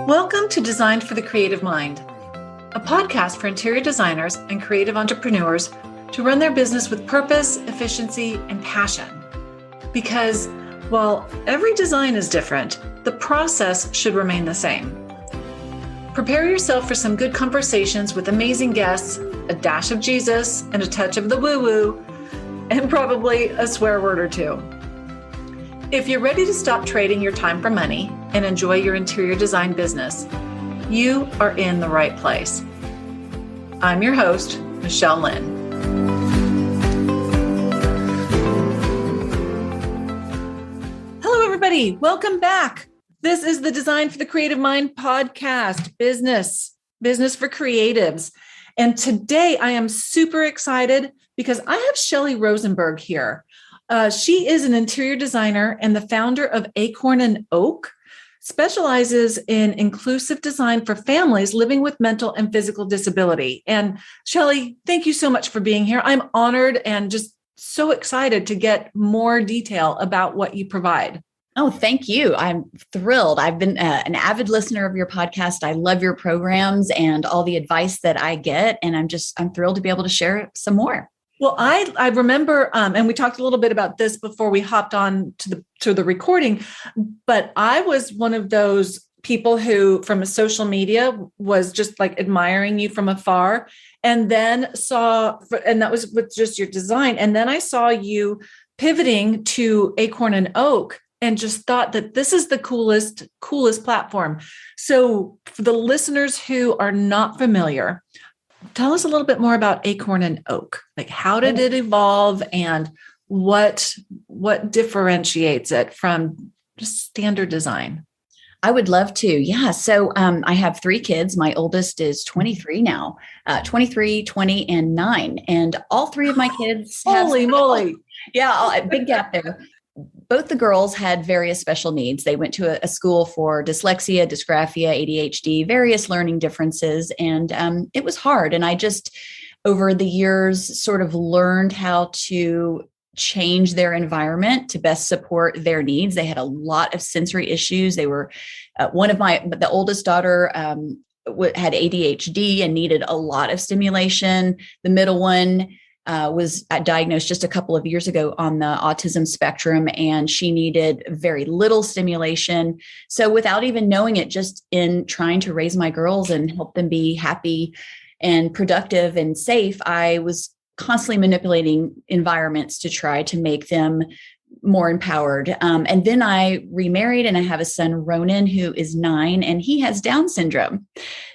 Welcome to Designed for the Creative Mind, a podcast for interior designers and creative entrepreneurs to run their business with purpose, efficiency, and passion. Because while every design is different, the process should remain the same. Prepare yourself for some good conversations with amazing guests, a dash of Jesus, and a touch of the woo-woo, and probably a swear word or two. If you're ready to stop trading your time for money and enjoy your interior design business, you are in the right place. I'm your host, Michelle Lynn. Hello, everybody. Welcome back. This is the Design for the Creative Mind podcast, business for creatives. And today I am super excited because I have Shelly Rosenberg here. She is an interior designer and the founder of Acorn Oak, specializes in inclusive design for families living with mental and physical disability. And Shelly, thank you so much for being here. I'm honored and just so excited to get more detail about what you provide. Oh, thank you. I'm thrilled. I've been an avid listener of your podcast. I love your programs and all the advice that I get. And I'm thrilled to be able to share some more. Well, I remember, and we talked a little bit about this before we hopped on to the recording, but I was one of those people who, from a social media, was just like admiring you from afar, and then and that was with just your design, and then I saw you pivoting to Acorn Oak, and just thought that this is the coolest platform. So, for the listeners who are not familiar, tell us a little bit more about Acorn Oak. Like, how did it evolve and what differentiates it from just standard design? I would love to. Yeah. So I have three kids. My oldest is 23 now, 23, 20, and 9. And all three of my kids Holy moly. Yeah, big gap there. Both the girls had various special needs. They went to a school for dyslexia, dysgraphia, ADHD, various learning differences. And it was hard. And I just, over the years, sort of learned how to change their environment to best support their needs. They had a lot of sensory issues. They were, the oldest daughter had ADHD and needed a lot of stimulation. The middle one was diagnosed just a couple of years ago on the autism spectrum, and she needed very little stimulation. So without even knowing it, just in trying to raise my girls and help them be happy and productive and safe, I was constantly manipulating environments to try to make them more empowered. And then I remarried, and I have a son, Ronan, who is 9, and he has Down syndrome.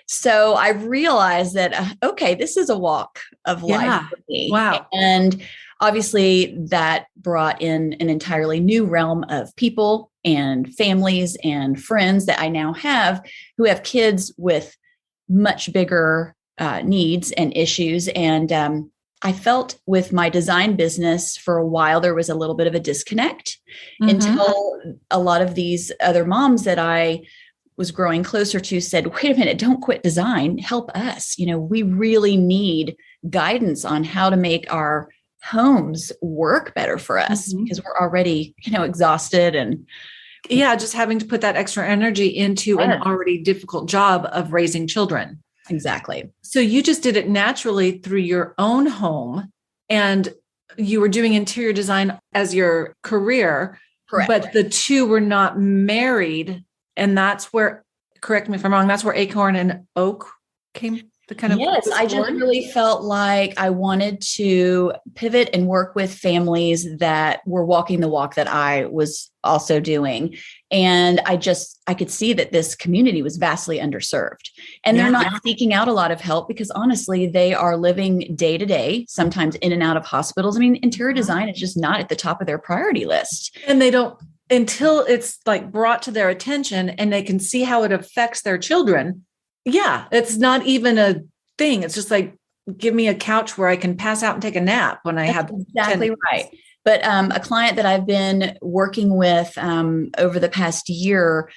So I realized that, okay, this is a walk of life for me. Wow. And obviously that brought in an entirely new realm of people and families and friends that I now have who have kids with much bigger needs and issues. And I felt with my design business for a while, there was a little bit of a disconnect until a lot of these other moms that I was growing closer to said, wait a minute, don't quit design, help us. We really need guidance on how to make our homes work better for us because we're already, exhausted and just having to put that extra energy into an already difficult job of raising children. Exactly. So you just did it naturally through your own home, and you were doing interior design as your career. Correct. But the two were not married. And that's where, correct me if I'm wrong, that's where Acorn Oak came to kind of. Yes, I just really felt like I wanted to pivot and work with families that were walking the walk that I was also doing. And I could see that this community was vastly underserved, and they're not seeking out a lot of help because honestly, they are living day to day, sometimes in and out of hospitals. I mean, interior design is just not at the top of their priority list. And they don't, until it's like brought to their attention and they can see how it affects their children. Yeah, it's not even a thing. It's just like, give me a couch where I can pass out and take a nap when I have. Exactly right. But a client that I've been working with over the past year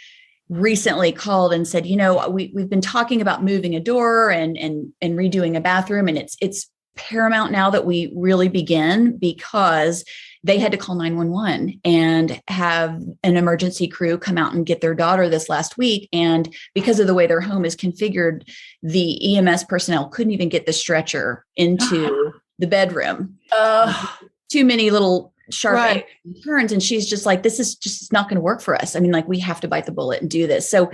recently called and said, we've been talking about moving a door and redoing a bathroom, and it's paramount now that we really begin because they had to call 911 and have an emergency crew come out and get their daughter this last week. And because of the way their home is configured, the EMS personnel couldn't even get the stretcher into the bedroom. Too many little sharp turns. And she's just like, this is just not going to work for us. I mean, like, we have to bite the bullet and do this. So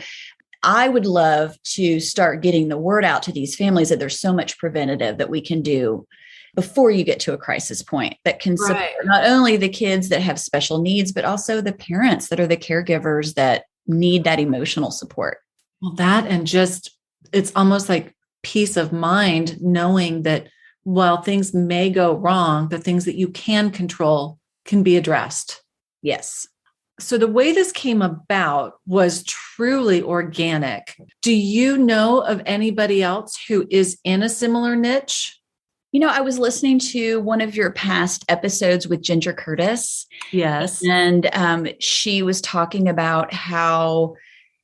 I would love to start getting the word out to these families that there's so much preventative that we can do before you get to a crisis point that can support not only the kids that have special needs, but also the parents that are the caregivers that need that emotional support. Well, that, and just, it's almost like peace of mind, knowing that while things may go wrong, the things that you can control can be addressed. Yes. So the way this came about was truly organic. Do you know of anybody else who is in a similar niche? You know, I was listening to one of your past episodes with Ginger Curtis. Yes. And she was talking about how,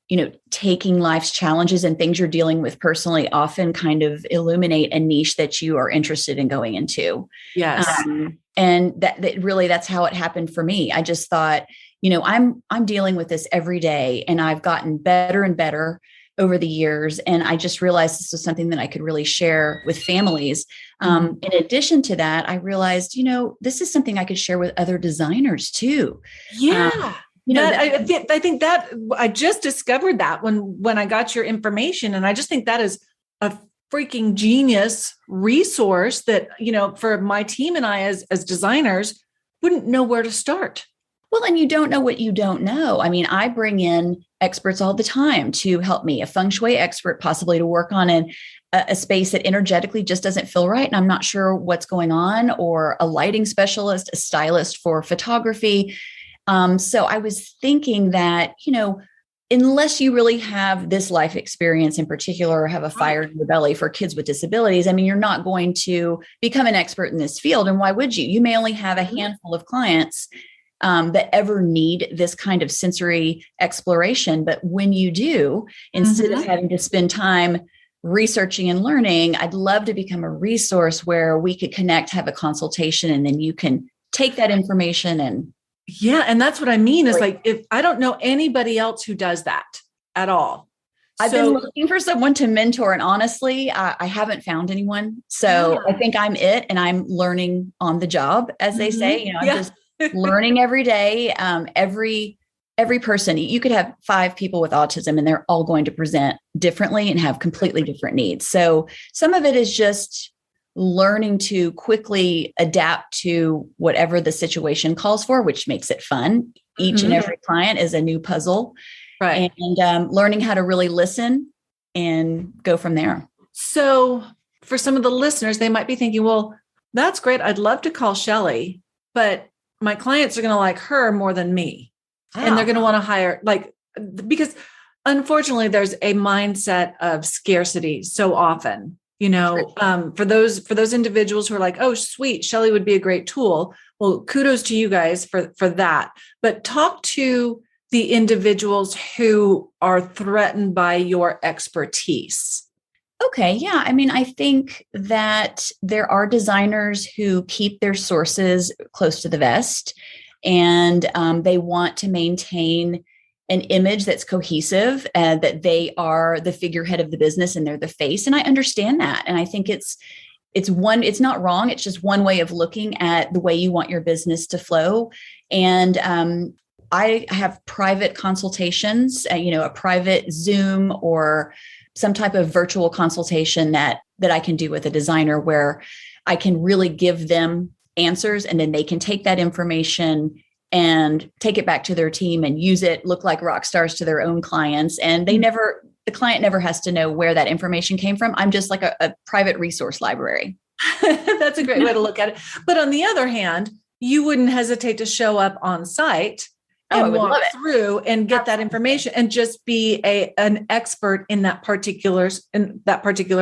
you know, taking life's challenges and things you're dealing with personally often kind of illuminate a niche that you are interested in going into. Yes. And that really, that's how it happened for me. I just thought, you know, I'm dealing with this every day, and I've gotten better and better over the years. And I just realized this was something that I could really share with families. In addition to that, I realized, you know, this is something I could share with other designers too. Yeah. You know, I think that I just discovered that when I got your information, and I just think that is a freaking genius resource that, you know, for my team and I as designers wouldn't know where to start. Well, and you don't know what you don't know. I mean, I bring in experts all the time to help me, a feng shui expert, possibly to work on a space that energetically just doesn't feel right, and I'm not sure what's going on, or a lighting specialist, a stylist for photography. So I was thinking that, you know, unless you really have this life experience in particular, or have a fire in your belly for kids with disabilities, I mean, you're not going to become an expert in this field. And why would you? You may only have a handful of clients that ever need this kind of sensory exploration. But when you do, instead of having to spend time researching and learning, I'd love to become a resource where we could connect, have a consultation, and then you can take that information and. Yeah. And that's what I mean is, like, if I don't know anybody else who does that at all. I've been looking for someone to mentor, and honestly, I haven't found anyone. So I think I'm it, and I'm learning on the job, as they say. You know, I'm just learning every day. Every person, you could have 5 people with autism, and they're all going to present differently and have completely different needs. So some of it is just learning to quickly adapt to whatever the situation calls for, which makes it fun. Each and every client is a new puzzle. Right. And learning how to really listen and go from there. So for some of the listeners, they might be thinking, well, that's great. I'd love to call Shelly, but my clients are going to like her more than me. And they're going to want to hire, like, because unfortunately there's a mindset of scarcity so often, you know, for those individuals who are like, oh, sweet, Shelly would be a great tool. Well, kudos to you guys for that. But talk to the individuals who are threatened by your expertise. Okay. Yeah. I mean, I think that there are designers who keep their sources close to the vest, and they want to maintain an image that's cohesive, and that they are the figurehead of the business and they're the face. And I understand that. And I think it's not wrong. It's just one way of looking at the way you want your business to flow. And I have private consultations, a private Zoom or some type of virtual consultation that I can do with a designer, where I can really give them answers, and then they can take that information and take it back to their team and use it, look like rock stars to their own clients. And the client never has to know where that information came from. I'm just like a private resource library. That's a great way to look at it. But on the other hand, you wouldn't hesitate to show up on site and walk through and get that information and just be an expert in that particular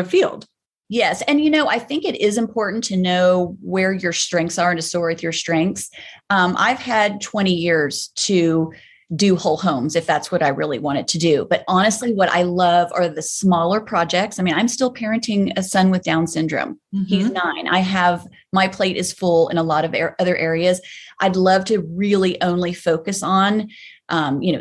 field. Yes. And, I think it is important to know where your strengths are and to soar with your strengths. I've had 20 years to do whole homes if that's what I really wanted to do. But honestly, what I love are the smaller projects. I mean, I'm still parenting a son with Down syndrome. He's 9. My plate is full in a lot of other areas. I'd love to really only focus on,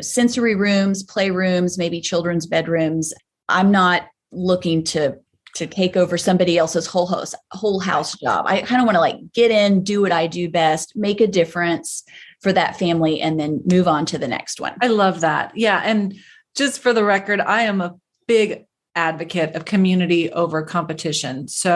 sensory rooms, playrooms, maybe children's bedrooms. I'm not looking to take over somebody else's whole house job. I kind of want to get in, do what I do best, make a difference for that family, and then move on to the next one. I love that. Yeah. And just for the record, I am a big advocate of community over competition. So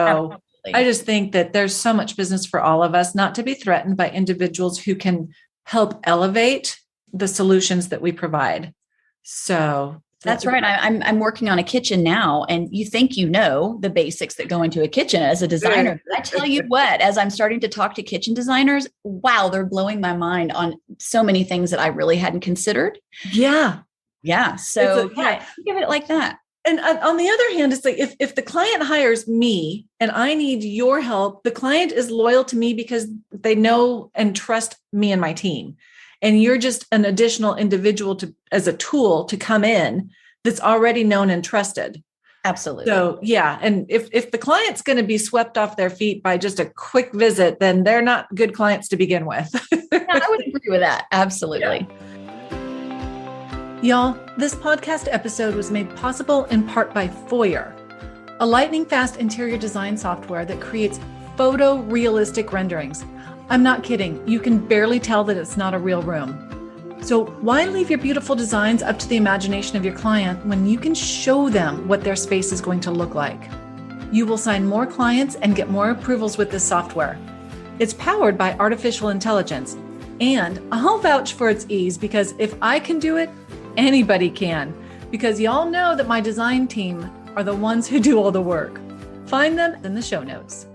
absolutely. I just think that there's so much business for all of us, not to be threatened by individuals who can help elevate the solutions that we provide. So that's right. I'm working on a kitchen now, and you think the basics that go into a kitchen as a designer. But I tell you what, as I'm starting to talk to kitchen designers, wow, they're blowing my mind on so many things that I really hadn't considered. Yeah. Yeah. So think of it like that. And on the other hand, it's like if the client hires me and I need your help, the client is loyal to me because they know and trust me and my team. And you're just an additional individual as a tool to come in that's already known and trusted. Absolutely. So yeah. And if the client's going to be swept off their feet by just a quick visit, then they're not good clients to begin with. Yeah, I would agree with that. Absolutely. Yeah. Y'all, this podcast episode was made possible in part by Foyer, a lightning fast interior design software that creates photorealistic renderings. I'm not kidding. You can barely tell that it's not a real room. So why leave your beautiful designs up to the imagination of your client when you can show them what their space is going to look like? You will sign more clients and get more approvals with this software. It's powered by artificial intelligence, and I'll vouch for its ease because if I can do it, anybody can, because y'all know that my design team are the ones who do all the work. Find them in the show notes.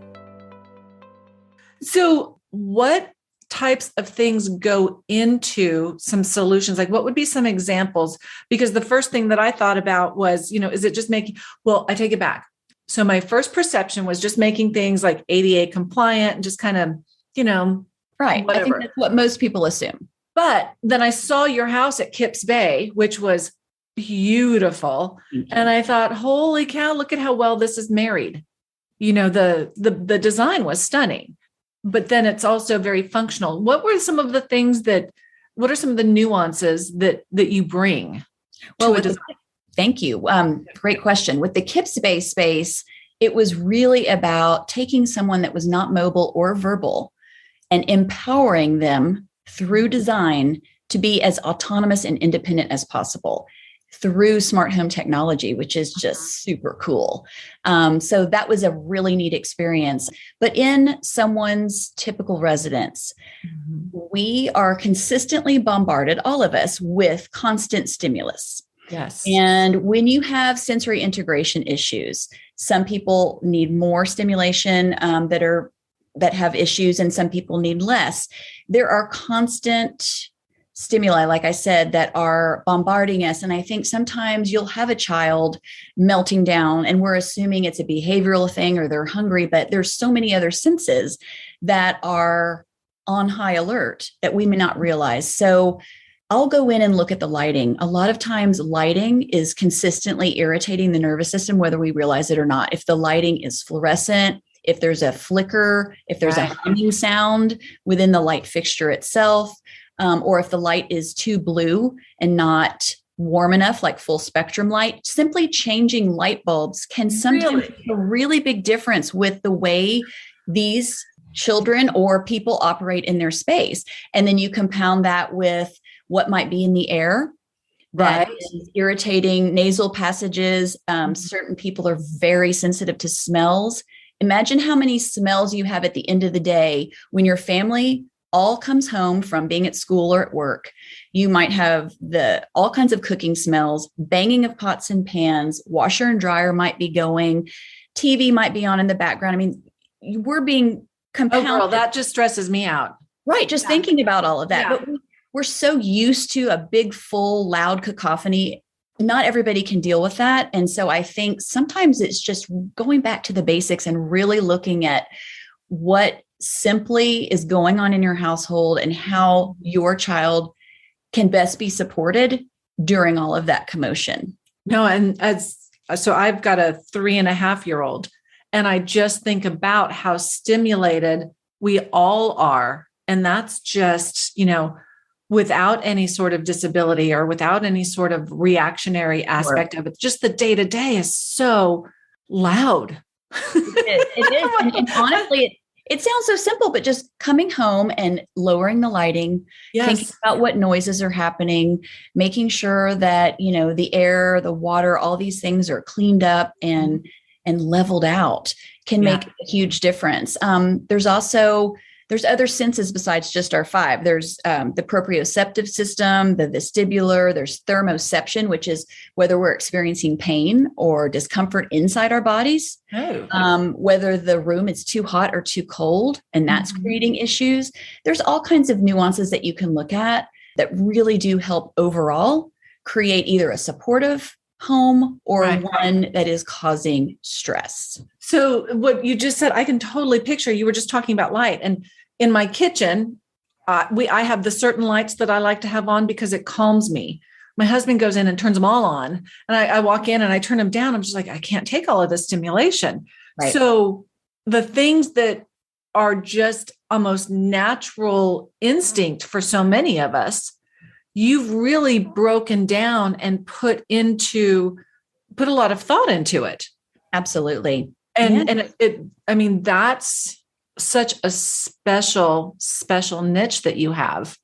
So what types of things go into some solutions? Like what would be some examples? Because the first thing that I thought about was, is it just I take it back. So my first perception was just making things like ADA compliant and just kind of, right. whatever. I think that's what most people assume. But then I saw your house at Kips Bay, which was beautiful. And I thought, holy cow, look at how well this is married. The design was stunning. But then it's also very functional. What are some of the nuances that you bring to a design? Thank you. Great question. With the Kips Bay space, it was really about taking someone that was not mobile or verbal and empowering them through design to be as autonomous and independent as possible through smart home technology, which is just super cool. So that was a really neat experience. But in someone's typical residence, we are consistently bombarded, all of us, with constant stimulus. Yes. And when you have sensory integration issues, some people need more stimulation that have issues, and some people need less. There are constant stimuli, like I said, that are bombarding us. And I think sometimes you'll have a child melting down and we're assuming it's a behavioral thing or they're hungry, but there's so many other senses that are on high alert that we may not realize. So I'll go in and look at the lighting. A lot of times lighting is consistently irritating the nervous system, whether we realize it or not. If the lighting is fluorescent, if there's a flicker, if there's a humming sound within the light fixture itself, or if the light is too blue and not warm enough, like full spectrum light, simply changing light bulbs can sometimes make a really big difference with the way these children or people operate in their space. And then you compound that with what might be in the air that is irritating nasal passages. Certain people are very sensitive to smells. Imagine how many smells you have at the end of the day when your family all comes home from being at school or at work. You might have all kinds of cooking smells, banging of pots and pans, washer and dryer might be going, TV might be on in the background. I mean, we're being compounded. Oh, girl, that just stresses me out. Right. Just thinking about all of that. But we're so used to a big, full, loud cacophony. Not everybody can deal with that. And so I think sometimes it's just going back to the basics and really looking at what simply is going on in your household and how your child can best be supported during all of that commotion. No, and so I've got a 3.5-year-old, and I just think about how stimulated we all are. And that's just, without any sort of disability or without any sort of reactionary aspect of it, just the day to day is so loud. It is. And honestly, it sounds so simple, but just coming home and lowering the lighting, thinking about what noises are happening, making sure that, the air, the water, all these things are cleaned up and leveled out can make a huge difference. There's other senses besides just our 5. There's the proprioceptive system, the vestibular, there's thermoception, which is whether we're experiencing pain or discomfort inside our bodies, whether the room is too hot or too cold, and that's creating issues. There's all kinds of nuances that you can look at that really do help overall create either a supportive home or one that is causing stress. So what you just said, I can totally picture. You were just talking about light, and in my kitchen, I have the certain lights that I like to have on because it calms me. My husband goes in and turns them all on, and I walk in and I turn them down. I'm just like, I can't take all of this stimulation. Right. So the things that are just almost natural instinct for so many of us, you've really broken down and put a lot of thought into it. Absolutely. And that's such a special niche that you have.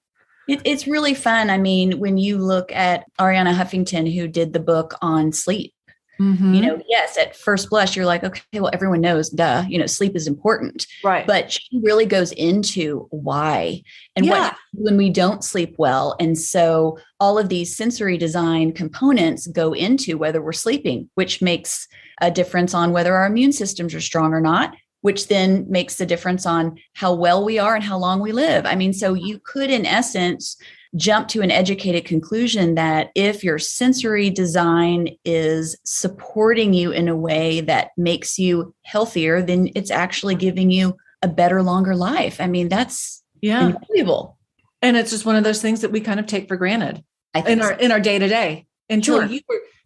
It's really fun. I mean, when you look at Arianna Huffington, who did the book on sleep, yes, at first blush, you're like, okay, well, everyone knows, duh, sleep is important. Right. But she really goes into why and what happens when we don't sleep well. And so all of these sensory design components go into whether we're sleeping, which makes a difference on whether our immune systems are strong or not, which then makes the difference on how well we are and how long we live. I mean, so you could, in essence, jump to an educated conclusion that if your sensory design is supporting you in a way that makes you healthier, then it's actually giving you a better, longer life. I mean, that's invaluable. And it's just one of those things that we kind of take for granted in our day-to-day until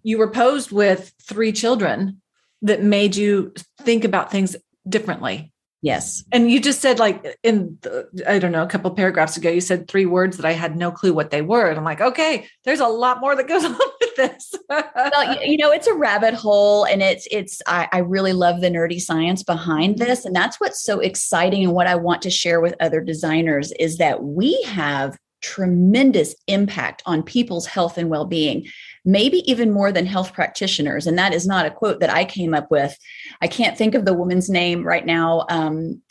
you were posed with 3 children that made you think about things differently. Yes. And you just said, like, a couple of paragraphs ago, you said 3 words that I had no clue what they were. And I'm like, okay, there's a lot more that goes on with this. Well, it's a rabbit hole, and I really love the nerdy science behind this. And that's what's so exciting. And what I want to share with other designers is that we have tremendous impact on people's health and well-being, maybe even more than health practitioners. And that is not a quote that I came up with. I can't think of the woman's name right now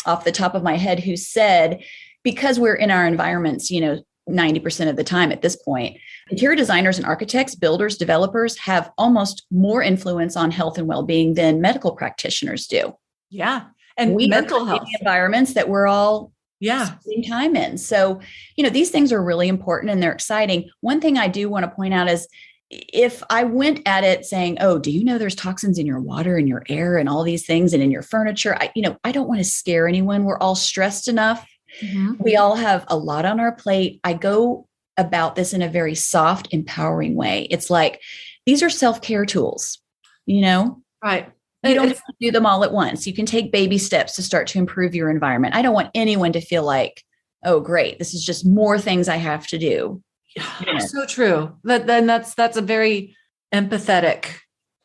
off the top of my head who said, because we're in our environments, 90% of the time at this point, interior designers and architects, builders, developers have almost more influence on health and well-being than medical practitioners do. Yeah. And we mental are health environments that we're all spending time in. So, these things are really important and they're exciting. One thing I do want to point out is, if I went at it saying, oh, do you know there's toxins in your water and your air and all these things and in your furniture? I don't want to scare anyone. We're all stressed enough. Mm-hmm. We all have a lot on our plate. I go about this in a very soft, empowering way. It's like, these are self-care tools, Right. You don't have to do them all at once. You can take baby steps to start to improve your environment. I don't want anyone to feel like, oh, great, this is just more things I have to do. So true. That's a very empathetic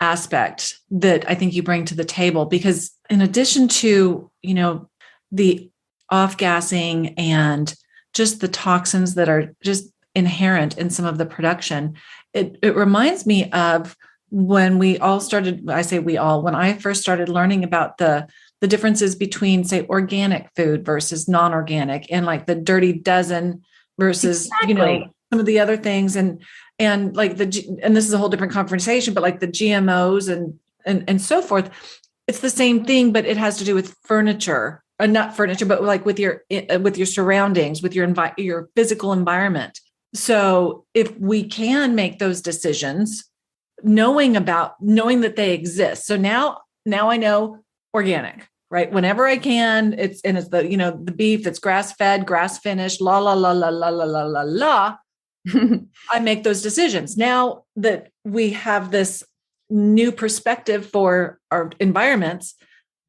aspect that I think you bring to the table, because in addition to, the off-gassing and just the toxins that are just inherent in some of the production, it reminds me of when we all started, when I first started learning about the differences between, say, organic food versus non-organic, and like the dirty dozen versus, some of the other things, and like and this is a whole different conversation, but like the GMOs and so forth, it's the same thing, but it has to do with furniture, not furniture, but like with your surroundings, with your physical environment. So if we can make those decisions, knowing that they exist. So now I know organic, right? Whenever I can, it's the, the beef that's grass fed, grass finished, la, la, la, la, la, la, la, la, la. I make those decisions. Now that we have this new perspective for our environments,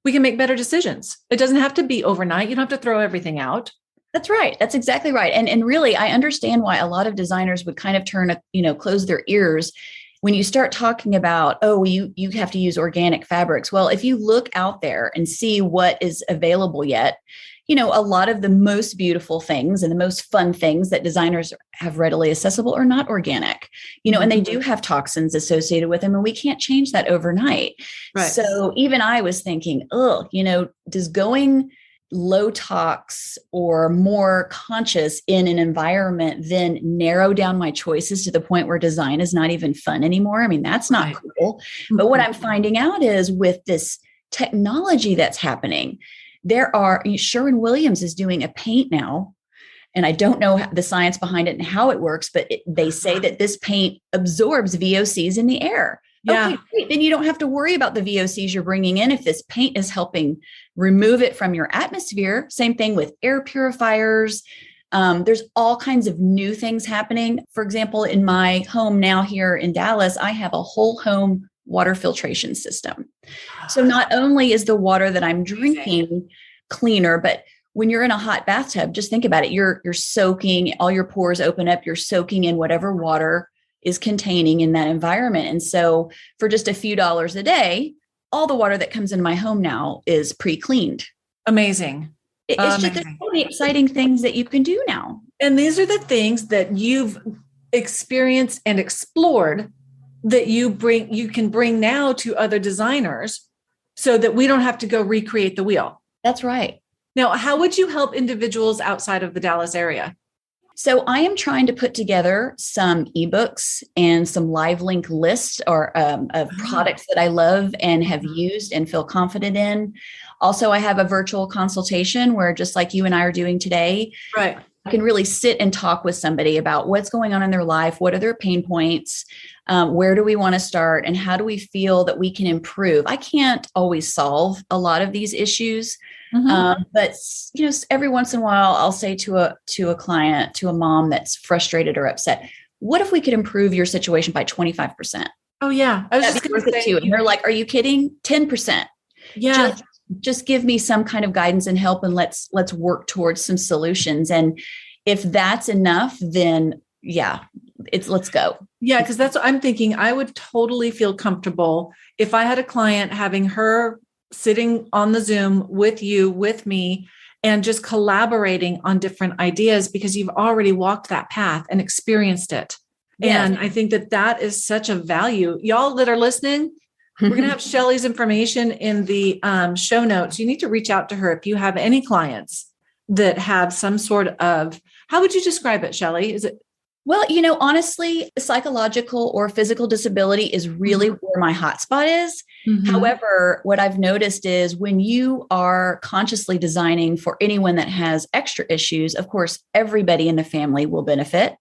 we can make better decisions. It doesn't have to be overnight. You don't have to throw everything out. That's right. That's exactly right. And really, I understand why a lot of designers would kind of close their ears when you start talking about, oh, you have to use organic fabrics. Well, if you look out there and see what is available yet, a lot of the most beautiful things and the most fun things that designers have readily accessible are not organic, and they do have toxins associated with them, and we can't change that overnight. Right. So even I was thinking, does going low tox or more conscious in an environment then narrow down my choices to the point where design is not even fun anymore? I mean, that's not cool. But what I'm finding out is with this technology that's happening, Sherwin-Williams is doing a paint now, and I don't know the science behind it and how it works, but they say that this paint absorbs VOCs in the air. Yeah. Okay, great. Then you don't have to worry about the VOCs you're bringing in if this paint is helping remove it from your atmosphere. Same thing with air purifiers. There's all kinds of new things happening. For example, in my home now here in Dallas, I have a whole home water filtration system. So not only is the water that I'm drinking cleaner, but when you're in a hot bathtub, just think about it. You're soaking, all your pores open up, you're soaking in whatever water is containing in that environment. And so for just a few dollars a day, all the water that comes into my home now is pre-cleaned. Amazing. It's just there's so many exciting things that you can do now. And these are the things that you've experienced and explored that you can bring now to other designers so that we don't have to go recreate the wheel. That's right. Now, how would you help individuals outside of the Dallas area? So I am trying to put together some ebooks and some live link lists of products that I love and have used and feel confident in. Also, I have a virtual consultation where, just like you and I are doing today, right, I can really sit and talk with somebody about what's going on in their life, what are their pain points, where do we want to start, and how do we feel that we can improve. I can't always solve a lot of these issues. But every once in a while, I'll say to a client, to a mom that's frustrated or upset, what if we could improve your situation by 25%? Oh yeah. I was That'd be worth it too. And they're like, are you kidding? 10%. Yeah. Just give me some kind of guidance and help, and let's work towards some solutions. And if that's enough, then let's go. Yeah. Cause that's what I'm thinking. I would totally feel comfortable if I had a client having her sitting on the Zoom with you, with me, and just collaborating on different ideas because you've already walked that path and experienced it. Yes. And I think that is such a value. Y'all that are listening, we're going to have Shelly's information in the show notes. You need to reach out to her if you have any clients that have some sort of, how would you describe it, Shelly? Is it? Well, honestly, psychological or physical disability is really where my hotspot is. However, what I've noticed is when you are consciously designing for anyone that has extra issues, of course, everybody in the family will benefit.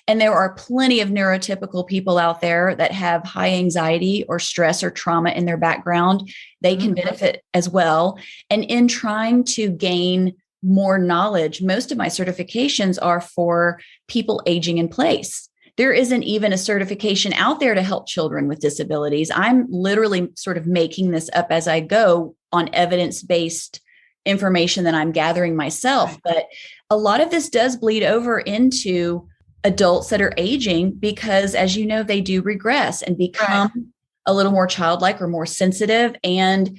And there are plenty of neurotypical people out there that have high anxiety or stress or trauma in their background. They can benefit as well. And in trying to gain more knowledge, most of my certifications are for people aging in place. There isn't even a certification out there to help children with disabilities. I'm literally sort of making this up as I go on evidence-based information that I'm gathering myself. But a lot of this does bleed over into adults that are aging because, as you know, they do regress and become a little more childlike or more sensitive. And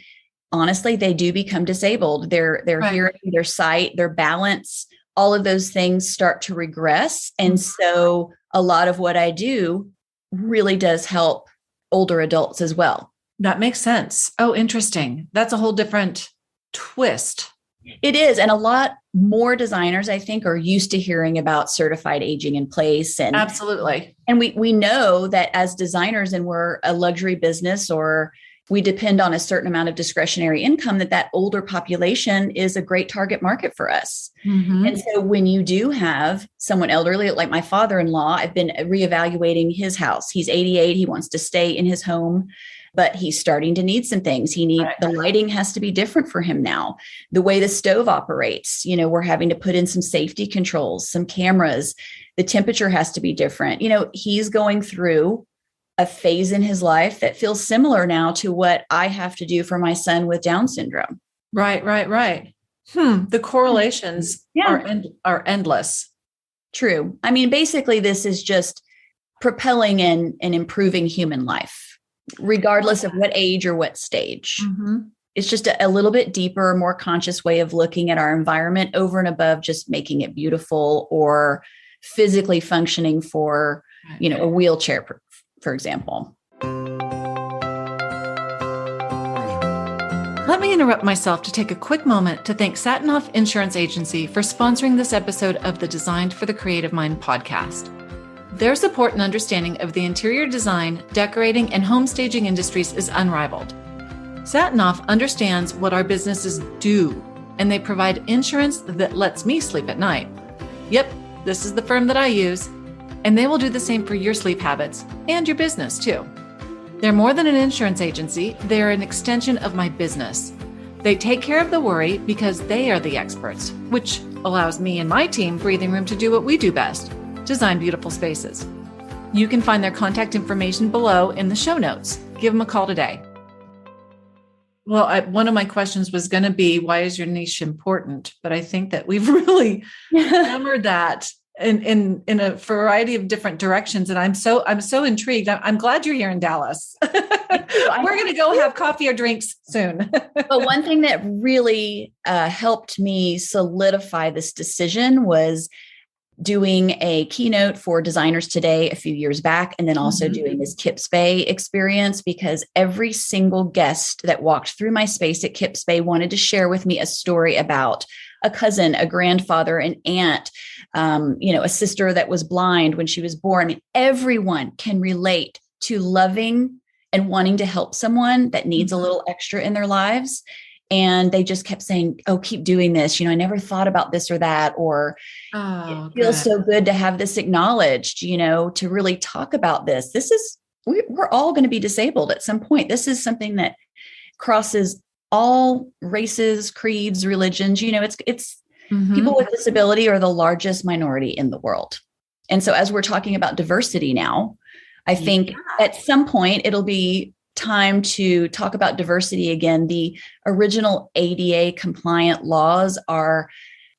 honestly, they do become disabled. Their hearing, their sight, their balance, all of those things start to regress. And so a lot of what I do really does help older adults as well. That makes sense. Oh, interesting. That's a whole different twist. It is. And a lot more designers, I think, are used to hearing about certified aging in place. And absolutely. And we know that as designers, and we're a luxury business, or we depend on a certain amount of discretionary income, that older population is a great target market for us. And so when you do have someone elderly, like my father-in-law, I've been reevaluating his house. He's 88. He wants to stay in his home. but he's starting to need some things. The lighting has to be different for him now. The way the stove operates, we're having to put in some safety controls, some cameras. The temperature has to be different. He's going through a phase in his life that feels similar now to what I have to do for my son with Down syndrome. Right. The correlations are endless. True. I mean, basically, this is just propelling and improving human life, regardless of what age or what stage. Mm-hmm. It's just a little bit deeper, more conscious way of looking at our environment over and above just making it beautiful or physically functioning for, a wheelchair, for example. Let me interrupt myself to take a quick moment to thank Satinoff Insurance Agency for sponsoring this episode of the Designed for the Creative Mind podcast. Their support and understanding of the interior design, decorating, and home staging industries is unrivaled. Satinoff understands what our businesses do, and they provide insurance that lets me sleep at night. Yep, this is the firm that I use, and they will do the same for your sleep habits and your business too. They're more than an insurance agency, they're an extension of my business. They take care of the worry because they are the experts, which allows me and my team breathing room to do what we do best, design beautiful spaces. You can find their contact information below in the show notes. Give them a call today. Well, one of my questions was going to be, why is your niche important? But I think that we've really hammered that in a variety of different directions. And I'm so intrigued. I'm glad you're here in Dallas. We're going to go have coffee or drinks soon. But one thing that really helped me solidify this decision was doing a keynote for Designers Today a few years back, and then also doing this Kips Bay experience, because every single guest that walked through my space at Kips Bay wanted to share with me a story about a cousin, a grandfather, an aunt, a sister that was blind when she was born. I mean, everyone can relate to loving and wanting to help someone that needs a little extra in their lives. And they just kept saying, oh, keep doing this. I never thought about this or that, or it feels so good to have this acknowledged, to really talk about this. We're all going to be disabled at some point. This is something that crosses all races, creeds, religions. It's people with disability are the largest minority in the world. And so as we're talking about diversity now, I think at some point it'll be time to talk about diversity again. The original ADA compliant laws are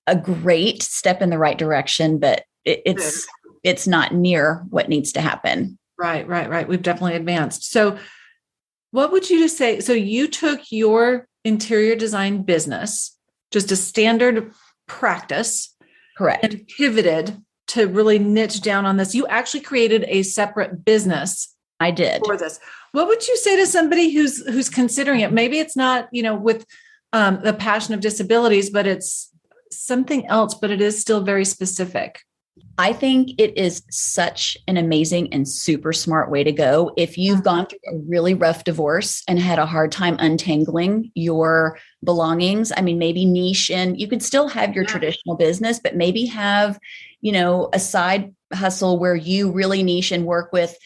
a great step in the right direction, but it's not near what needs to happen. Right. We've definitely advanced. So what would you just say? So you took your interior design business, just a standard practice, correct, and pivoted to really niche down on this. You actually created a separate business. I did. For this. What would you say to somebody who's considering it? Maybe it's not, with the passion of disabilities, but it's something else, but it is still very specific. I think it is such an amazing and super smart way to go. If you've gone through a really rough divorce and had a hard time untangling your belongings, I mean, maybe niche in, you could still have your traditional business, but maybe have, a side hustle where you really niche and work with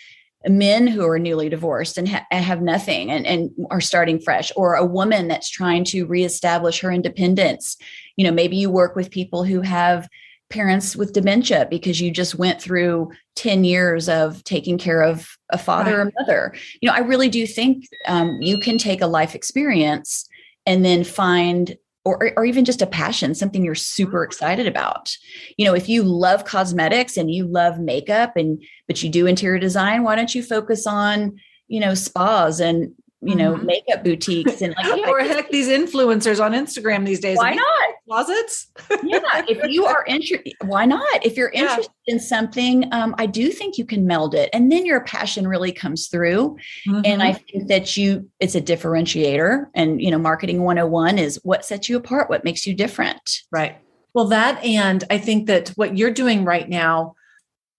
men who are newly divorced and have nothing and are starting fresh, or a woman that's trying to reestablish her independence. Maybe you work with people who have parents with dementia because you just went through 10 years of taking care of a father or mother. I really do think you can take a life experience and then find, or even just a passion, something you're super excited about. If you love cosmetics and you love makeup but you do interior design, why don't you focus on, spas and, makeup boutiques and or heck, these influencers on Instagram these days. Why not? Closets? If you are interested, why not? If you're interested in something, I do think you can meld it. And then your passion really comes through. And I think that it's a differentiator. And, marketing 101 is what sets you apart, what makes you different. Right. Well, and I think that what you're doing right now,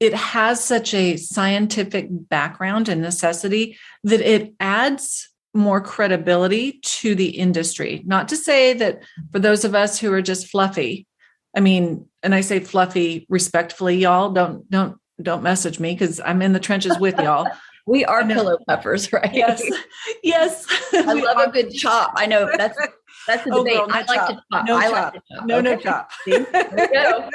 it has such a scientific background and necessity that it adds more credibility to the industry. Not to say that for those of us who are just fluffy, and I say fluffy respectfully, y'all don't message me because I'm in the trenches with y'all. We are pillow puffers, right? Yes. Yes. I love a good chop. I know that's a debate. Girl, I like to chop. No I chop. like to chop. No, okay. no chop. See? There we go.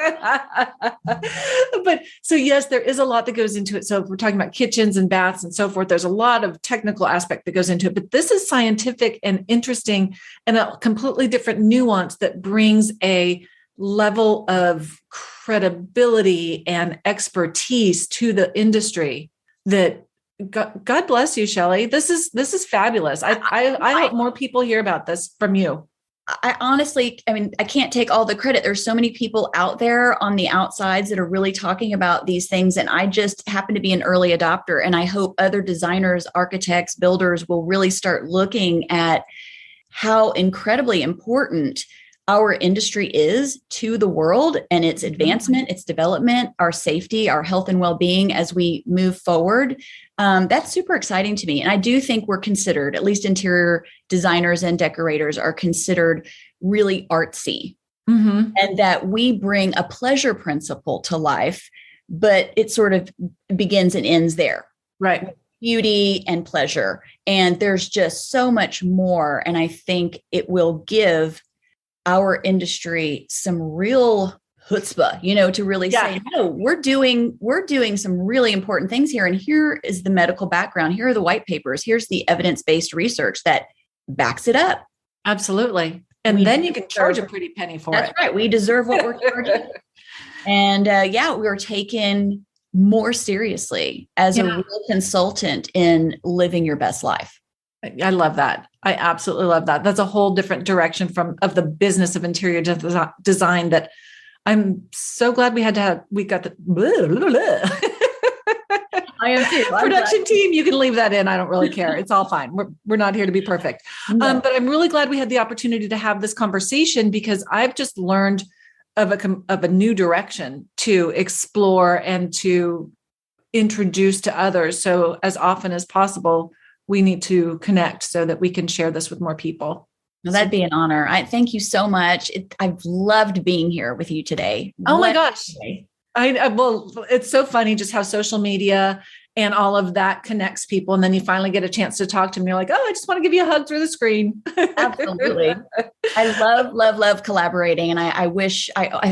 But so yes, there is a lot that goes into it. So if we're talking about kitchens and baths and so forth, there's a lot of technical aspect that goes into it. But this is scientific and interesting and a completely different nuance that brings a level of credibility and expertise to the industry that God bless you, Shelly. This is fabulous. I hope more people hear about this from you. I honestly, I can't take all the credit. There's so many people out there on the outsides that are really talking about these things. And I just happen to be an early adopter. And I hope other designers, architects, builders will really start looking at how incredibly important our industry is to the world and its advancement, its development, our safety, our health and well-being as we move forward. That's super exciting to me. And I do think we're considered, at least interior designers and decorators are considered really artsy, and that we bring a pleasure principle to life, but it sort of begins and ends there. Right. Beauty and pleasure. And there's just so much more. And I think it will give our industry some real chutzpah, to really say, no, we're doing some really important things here. And here is the medical background. Here are the white papers. Here's the evidence-based research that backs it up. Absolutely. And then you can charge a pretty penny for it. That's right. We deserve what we're charging. And we're taken more seriously as a real consultant in living your best life. I love that. I absolutely love that. That's a whole different direction of the business of interior design that I'm so glad we got the blah, blah, blah. I am too. Production team, you can leave that in. I don't really care. It's all fine. We're not here to be perfect. No. But I'm really glad we had the opportunity to have this conversation because I've just learned of a new direction to explore and to introduce to others. So as often as possible, we need to connect so that we can share this with more people. Well, that'd be an honor. I thank you so much. I've loved being here with you today. Oh my gosh. Well, it's so funny just how social media and all of that connects people. And then you finally get a chance to talk to them. You're like, oh, I just want to give you a hug through the screen. Absolutely. I love collaborating. And I wish,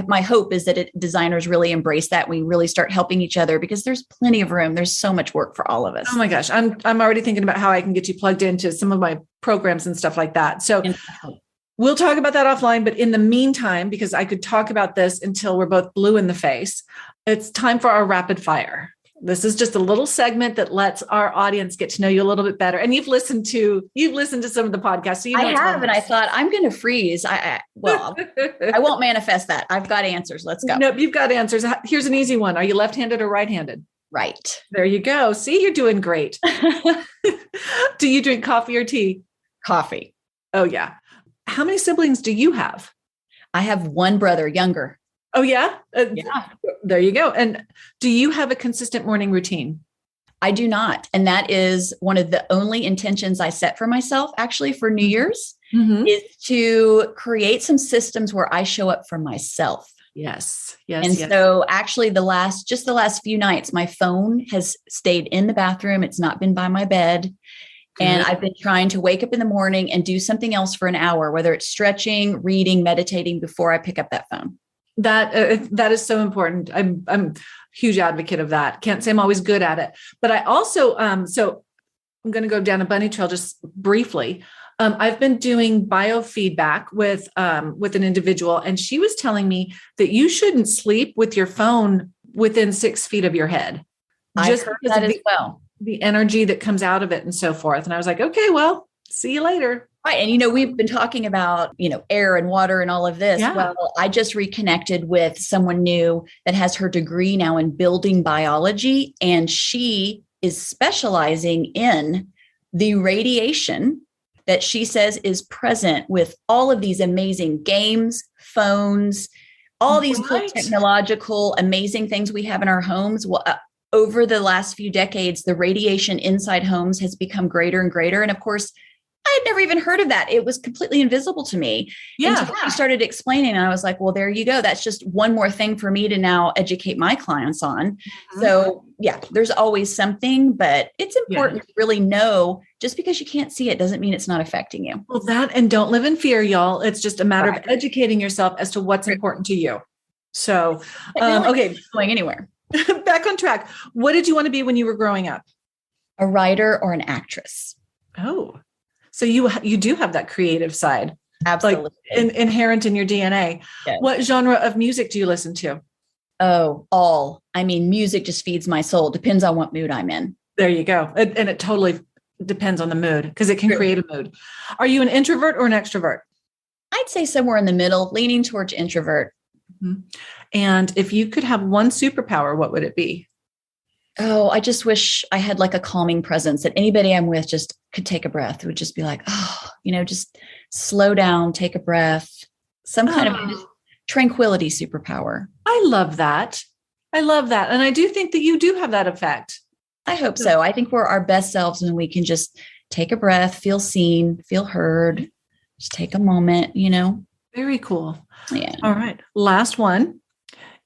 my hope is that designers really embrace that. We really start helping each other because there's plenty of room. There's so much work for all of us. Oh my gosh. I'm already thinking about how I can get you plugged into some of my programs and stuff like that. So we'll talk about that offline. But in the meantime, because I could talk about this until we're both blue in the face, it's time for our rapid fire. This is just a little segment that lets our audience get to know you a little bit better. And you've listened to some of the podcasts. So I have, and I thought I'm going to freeze. I won't manifest that. I've got answers. Let's go. Nope, you've got answers. Here's an easy one. Are you left-handed or right-handed? Right. There you go. See, you're doing great. Do you drink coffee or tea? Coffee. Oh yeah. How many siblings do you have? I have one brother, younger. Oh, yeah? Yeah. There you go. And do you have a consistent morning routine? I do not. And that is one of the only intentions I set for myself, actually, for New Year's, is to create some systems where I show up for myself. Yes. So actually the last few nights, my phone has stayed in the bathroom. It's not been by my bed. And I've been trying to wake up in the morning and do something else for an hour, whether it's stretching, reading, meditating before I pick up that phone. That is so important. I'm a huge advocate of that. Can't say I'm always good at it, but I also, so I'm going to go down a bunny trail just briefly. I've been doing biofeedback with an individual, and she was telling me that you shouldn't sleep with your phone within 6 feet of your head. I've heard that as well. The energy that comes out of it and so forth. And I was like, okay, well, see you later. Right. And, we've been talking about, air and water and all of this. Yeah. Well, I just reconnected with someone new that has her degree now in building biology. And she is specializing in the radiation that she says is present with all of these amazing games, phones, all these cool technological, amazing things we have in our homes. Well, over the last few decades, the radiation inside homes has become greater and greater. And of course, I had never even heard of that. It was completely invisible to me. Yeah. Until you started explaining, and I was like, well, there you go. That's just one more thing for me to now educate my clients on. Mm-hmm. So yeah, there's always something, but it's important to really know just because you can't see it doesn't mean it's not affecting you. Well, that, and don't live in fear, y'all. It's just a matter of educating yourself as to what's important to you. So, okay. Going anywhere. Back on track. What did you want to be when you were growing up? A writer or an actress. Oh, so you do have that creative side. Absolutely. Like inherent in your DNA. Yes. What genre of music do you listen to? Oh, all. I mean, music just feeds my soul. Depends on what mood I'm in. There you go. And it totally depends on the mood because it can create a mood. Are you an introvert or an extrovert? I'd say somewhere in the middle, leaning towards introvert. Mm-hmm. And if you could have one superpower, what would it be? Oh, I just wish I had like a calming presence that anybody I'm with just could take a breath. It would just be like, just slow down, take a breath, some kind of tranquility superpower. I love that. And I do think that you do have that effect. I hope so. I think we're our best selves when we can just take a breath, feel seen, feel heard, just take a moment, Very cool. Yeah. All right. Last one.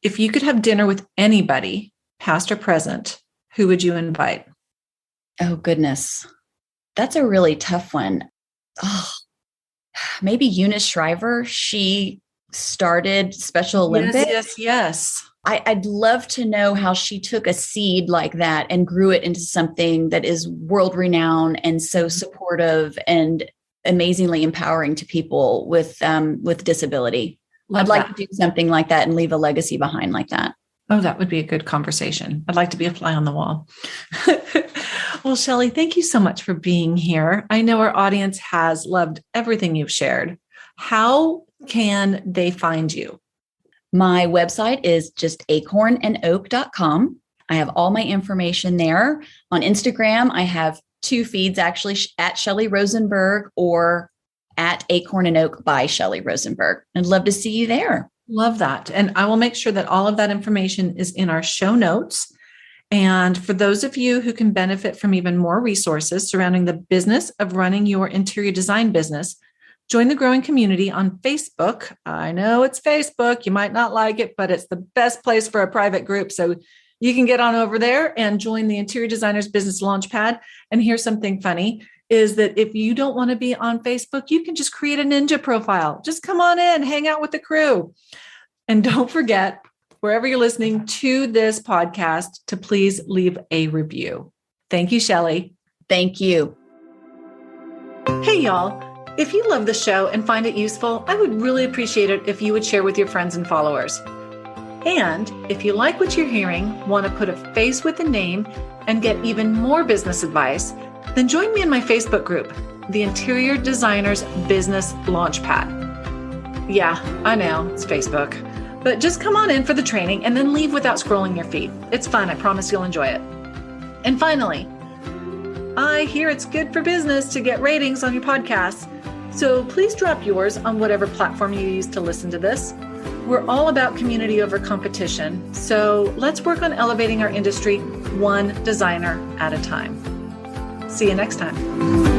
If you could have dinner with anybody, past or present, who would you invite? Oh, goodness. That's a really tough one. Oh, maybe Eunice Shriver. She started Special Olympics. Yes. I'd love to know how she took a seed like that and grew it into something that is world renowned and so supportive and amazingly empowering to people with disability. I'd like to do something like that and leave a legacy behind like that. Oh, that would be a good conversation. I'd like to be a fly on the wall. Well, Shelly, thank you so much for being here. I know our audience has loved everything you've shared. How can they find you? My website is just acornoak.com. I have all my information there. On Instagram, I have 2 feeds actually, at Shelly Rosenberg or at Acorn Oak by Shelly Rosenberg. I'd love to see you there. Love that. And I will make sure that all of that information is in our show notes. And for those of you who can benefit from even more resources surrounding the business of running your interior design business, join the growing community on Facebook. I know it's Facebook. You might not like it, but it's the best place for a private group. So you can get on over there and join the Interior Designers Business Launchpad. And here's something funny is that if you don't want to be on Facebook, you can just create a ninja profile. Just come on in, hang out with the crew. And don't forget, wherever you're listening to this podcast, to please leave a review. Thank you, Shelly. Thank you. Hey, y'all. If you love the show and find it useful, I would really appreciate it if you would share with your friends and followers. And if you like what you're hearing, want to put a face with a name, and get even more business advice, then join me in my Facebook group, the Interior Designers Business Launchpad. Yeah, I know, it's Facebook. But just come on in for the training and then leave without scrolling your feed. It's fun. I promise you'll enjoy it. And finally, I hear it's good for business to get ratings on your podcasts. So please drop yours on whatever platform you use to listen to this. We're all about community over competition. So let's work on elevating our industry one designer at a time. See you next time.